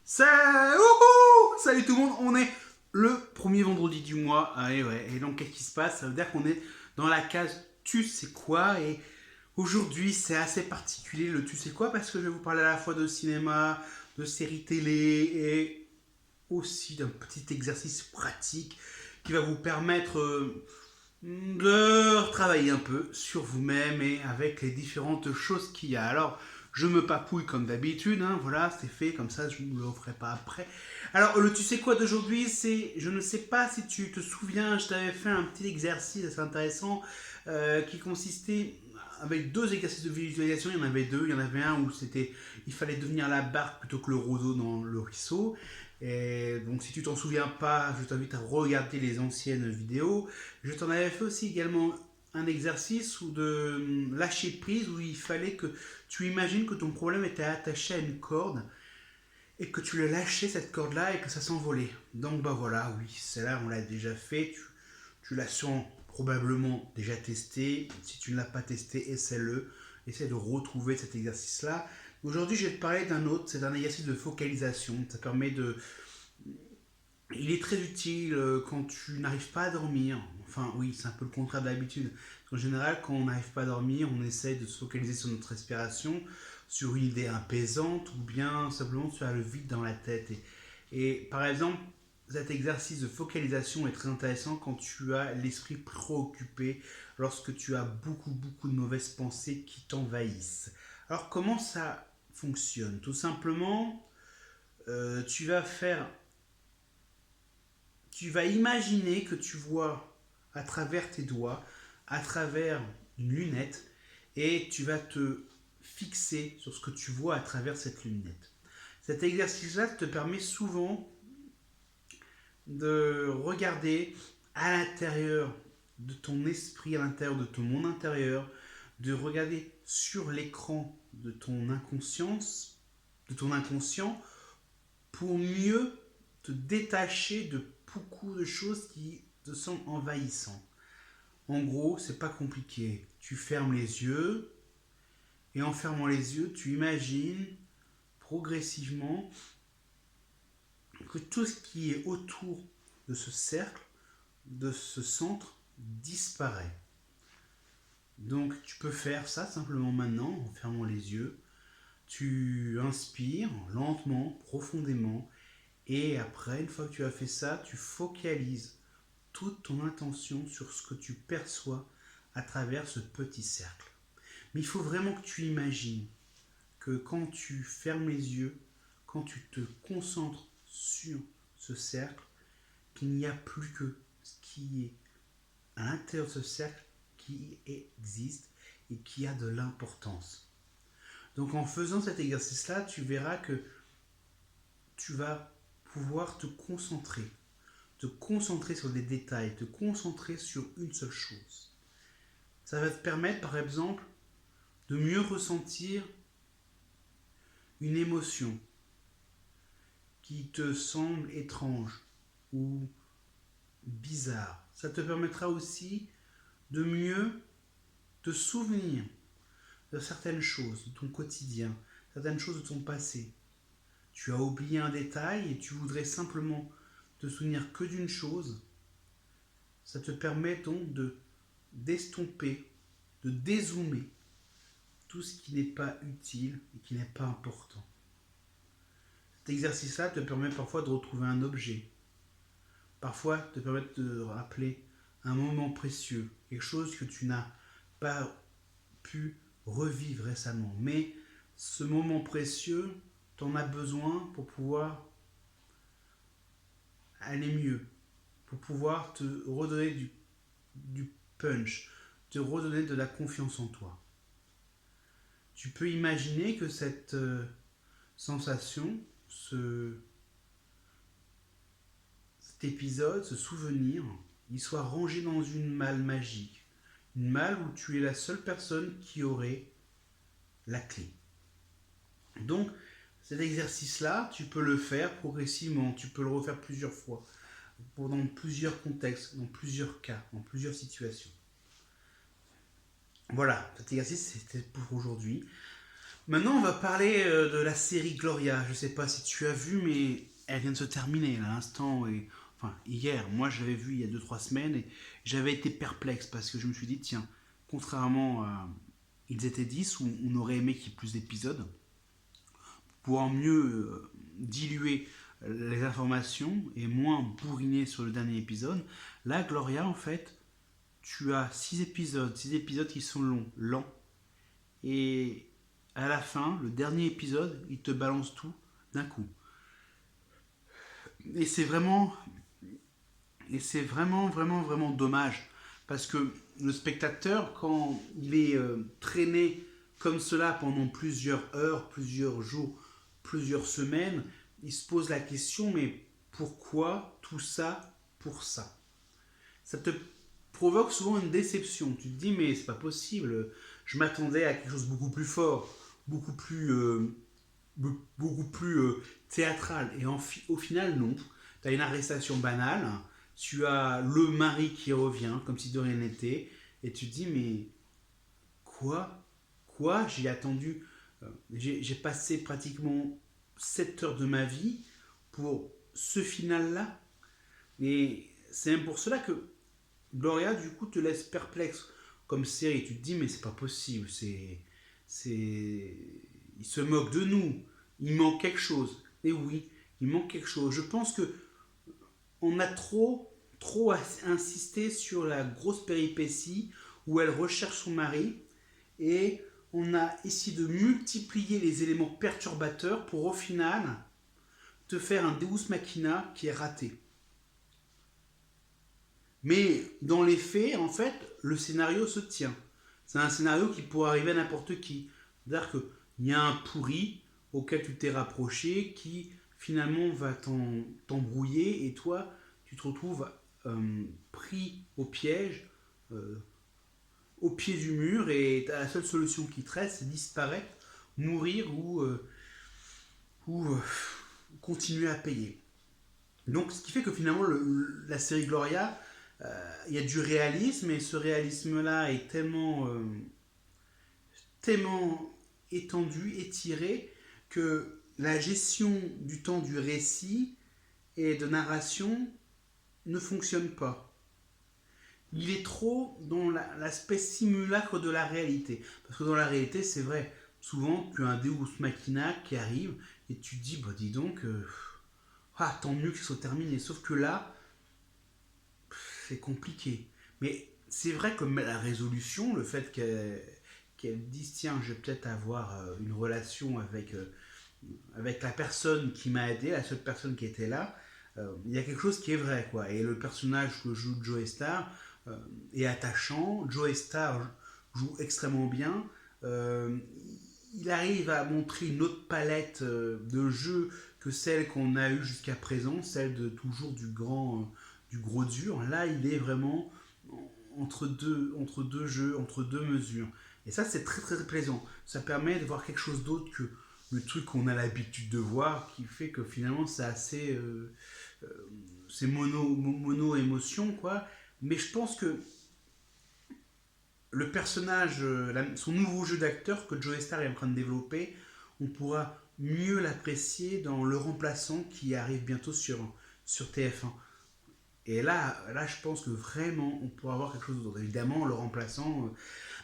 Salut tout le monde, on est le premier vendredi du mois. Ah, et donc qu'est-ce qui se passe? Ça veut dire qu'on est dans la case tu sais quoi. Et aujourd'hui c'est assez particulier le tu sais quoi parce que je vais vous parler à la fois de cinéma, de séries télé et aussi d'un petit exercice pratique qui va vous permettre de travailler un peu sur vous-même et avec les différentes choses qu'il y a. Alors, je me papouille comme d'habitude, hein, voilà, c'est fait, comme ça je ne le referai pas après. Alors, le tu sais quoi d'aujourd'hui, c'est, je ne sais pas si tu te souviens, je t'avais fait un petit exercice assez intéressant qui consistait avec deux exercices de visualisation. Il y en avait deux. Il y en avait un où c'était, il fallait devenir la barque plutôt que le roseau dans le ruisseau. Et donc, si tu t'en souviens pas, je t'invite à regarder les anciennes vidéos. Je t'en avais fait aussi également un exercice ou de lâcher prise où il fallait que tu imagines que ton problème était attaché à une corde et que tu le lâchais cette corde là et que ça s'envolait. Donc bah voilà, oui, celle-là on l'a déjà fait, tu l'as probablement déjà testé. Si tu ne l'as pas testé, essaie-le, essaie de retrouver cet exercice là. Aujourd'hui je vais te parler d'un autre, c'est un exercice de focalisation, ça permet de, il est très utile quand tu n'arrives pas à dormir. Enfin, oui, c'est un peu le contraire de l'habitude. En général, quand on n'arrive pas à dormir, on essaie de se focaliser sur notre respiration, sur une idée apaisante, ou bien simplement sur le vide dans la tête. Et par exemple, cet exercice de focalisation est très intéressant quand tu as l'esprit préoccupé, lorsque tu as beaucoup de mauvaises pensées qui t'envahissent. Alors, comment ça fonctionne? Tout simplement, tu vas faire tu vas imaginer que tu vois à travers tes doigts, à travers une lunette, et tu vas te fixer sur ce que tu vois à travers cette lunette. Cet exercice-là te permet souvent de regarder à l'intérieur de ton esprit, à l'intérieur de ton monde intérieur, de regarder sur l'écran de ton inconscient, pour mieux te détacher de beaucoup de choses qui te sont envahissantes. En gros, c'est pas compliqué. Tu fermes les yeux et en fermant les yeux, tu imagines progressivement que tout ce qui est autour de ce cercle, de ce centre, disparaît. Donc tu peux faire ça simplement maintenant en fermant les yeux. Tu inspires lentement, profondément, et après, une fois que tu as fait ça, tu focalises toute ton intention sur ce que tu perçois à travers ce petit cercle. Mais il faut vraiment que tu imagines que quand tu fermes les yeux, quand tu te concentres sur ce cercle, qu'il n'y a plus que ce qui est à l'intérieur de ce cercle qui existe et qui a de l'importance. Donc en faisant cet exercice-là, tu verras que tu vas pouvoir te concentrer sur des détails, te concentrer sur une seule chose. Ça va te permettre, par exemple, de mieux ressentir une émotion qui te semble étrange ou bizarre. Ça te permettra aussi de mieux te souvenir de certaines choses de ton quotidien, certaines choses de ton passé. Tu as oublié un détail et tu voudrais simplement te souvenir que d'une chose. Ça te permet donc de d'estomper, de dézoomer tout ce qui n'est pas utile et qui n'est pas important. Cet exercice-là te permet parfois de retrouver un objet, parfois te permet de rappeler un moment précieux, quelque chose que tu n'as pas pu revivre récemment. Mais ce moment précieux, tu en as besoin pour pouvoir aller mieux, pour pouvoir te redonner du punch, te redonner de la confiance en toi. Tu peux imaginer que cette sensation, cet épisode, ce souvenir, il soit rangé dans une malle magique. Une malle où tu es la seule personne qui aurait la clé. Donc, cet exercice-là, tu peux le faire progressivement, tu peux le refaire plusieurs fois, dans plusieurs contextes, dans plusieurs cas, dans plusieurs situations. Voilà, cet exercice c'était pour aujourd'hui. Maintenant, on va parler de la série Gloria. Je sais pas si tu as vu, mais elle vient de se terminer là, à l'instant. Enfin, hier, moi je l'avais vue il y a 2 3 semaines et j'avais été perplexe parce que je me suis dit, tiens, contrairement à Ils étaient 10 où on aurait aimé qu'il y ait plus d'épisodes, pour en mieux diluer les informations et moins bourriner sur le dernier épisode. Là, Gloria, en fait, tu as 6 épisodes qui sont lents. Et à la fin, le dernier épisode, il te balance tout d'un coup. Et c'est vraiment, vraiment dommage. Parce que le spectateur, quand il est traîné comme cela pendant plusieurs heures, plusieurs jours, plusieurs semaines, il se pose la question, mais pourquoi tout ça pour ça? Ça te provoque souvent une déception. Tu te dis, mais c'est pas possible. Je m'attendais à quelque chose de beaucoup plus fort, beaucoup plus, beaucoup plus théâtral. Et au final, non. Tu as une arrestation banale. Tu as le mari qui revient, comme si de rien n'était. Et tu te dis, mais quoi? Quoi? J'ai attendu. J'ai passé pratiquement 7 heures de ma vie pour ce final-là. Et c'est même pour cela que Gloria, du coup, te laisse perplexe comme série. Tu te dis, mais c'est pas possible. Il se moque de nous. Il manque quelque chose. Et oui, il manque quelque chose. Je pense que on a trop insisté sur la grosse péripétie où elle recherche son mari et on a essayé de multiplier les éléments perturbateurs pour au final te faire un Deus Machina qui est raté. Mais dans les faits, en fait, le scénario se tient. C'est un scénario qui pourrait arriver à n'importe qui. C'est-à-dire qu'il y a un pourri auquel tu t'es rapproché qui finalement va t'embrouiller et toi, tu te retrouves pris au piège, euh, au pied du mur et la seule solution qui te reste, c'est disparaître, mourir ou continuer à payer. Donc, ce qui fait que finalement, la série Gloria, il y a du réalisme et ce réalisme-là est tellement étendu, étiré, que la gestion du temps du récit et de narration ne fonctionne pas. Il est trop dans l'aspect simulacre de la réalité. Parce que dans la réalité, c'est vrai, souvent tu as un Deus Machina qui arrive et tu te dis, bah dis donc, tant mieux que ce soit terminé. Sauf que là, c'est compliqué. Mais c'est vrai que la résolution, le fait qu'elle dise, tiens, je vais peut-être avoir une relation avec la personne qui m'a aidé, la seule personne qui était là, il y a quelque chose qui est vrai, quoi. Et le personnage que joue Joe Star est attachant. Joe Star joue extrêmement bien. Euh, il arrive à montrer une autre palette de jeux que celle qu'on a eue jusqu'à présent, celle de toujours du gros dur. Là, il est vraiment entre deux jeux, entre deux mesures. Et ça, c'est très très plaisant. Ça permet de voir quelque chose d'autre que le truc qu'on a l'habitude de voir, qui fait que finalement, c'est assez. C'est mono émotion, quoi. Mais je pense que le personnage, son nouveau jeu d'acteur que Joe Star est en train de développer, on pourra mieux l'apprécier dans Le Remplaçant qui arrive bientôt sur TF1. Et là, je pense que vraiment, on pourra avoir quelque chose d'autre. Évidemment, Le Remplaçant,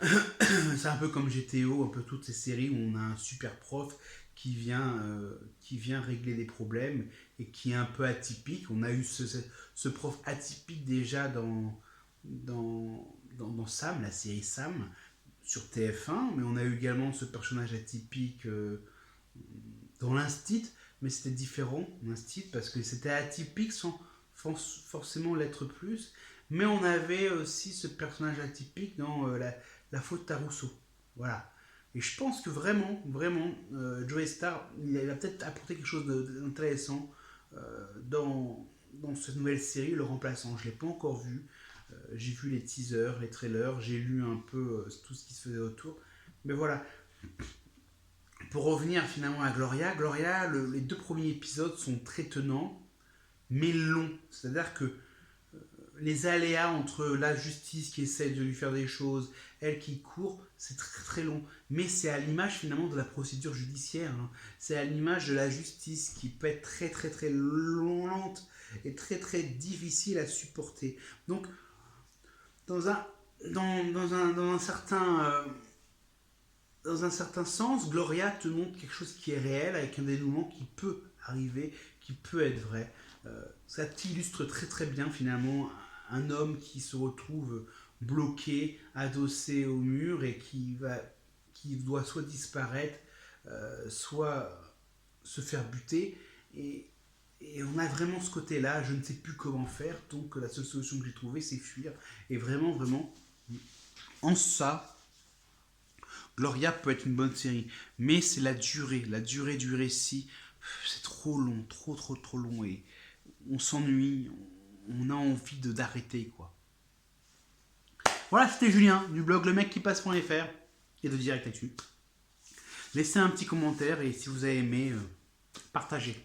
c'est un peu comme GTO, un peu toutes ces séries où on a un super prof qui vient régler des problèmes et qui est un peu atypique. On a eu ce prof atypique déjà dans Sam, la série Sam, sur TF1, mais on a eu également ce personnage atypique dans l'Instit, mais c'était différent, l'Instit, parce que c'était atypique sans forcément l'être plus, mais on avait aussi ce personnage atypique dans la faute à Rousseau. Voilà. Et je pense que vraiment, Joey Star, il va peut-être apporter quelque chose d'intéressant dans cette nouvelle série, Le Remplaçant. Je ne l'ai pas encore vu. J'ai vu les teasers, les trailers, j'ai lu un peu tout ce qui se faisait autour. Mais voilà. Pour revenir finalement à Gloria, les 2 premiers épisodes sont très tenants, mais longs. C'est-à-dire que les aléas entre la justice qui essaie de lui faire des choses, elle qui court, c'est très très long. Mais c'est à l'image finalement de la procédure judiciaire. Hein. C'est à l'image de la justice qui peut être très très très lente et très très difficile à supporter. Donc, dans un, dans un certain... dans un certain sens, Gloria te montre quelque chose qui est réel, avec un dénouement qui peut arriver, qui peut être vrai. Ça t'illustre très très bien finalement un homme qui se retrouve bloqué, adossé au mur et qui doit soit disparaître, soit se faire buter. Et on a vraiment ce côté-là, je ne sais plus comment faire, donc la seule solution que j'ai trouvée, c'est fuir. Et vraiment, vraiment, en ça, Gloria peut être une bonne série, mais c'est la durée du récit, c'est trop long, trop trop trop long et on s'ennuie, on a envie d'arrêter quoi. Voilà, c'était Julien du blog le mec qui passe.fr et de Direct Actu. Laissez un petit commentaire et si vous avez aimé, partagez.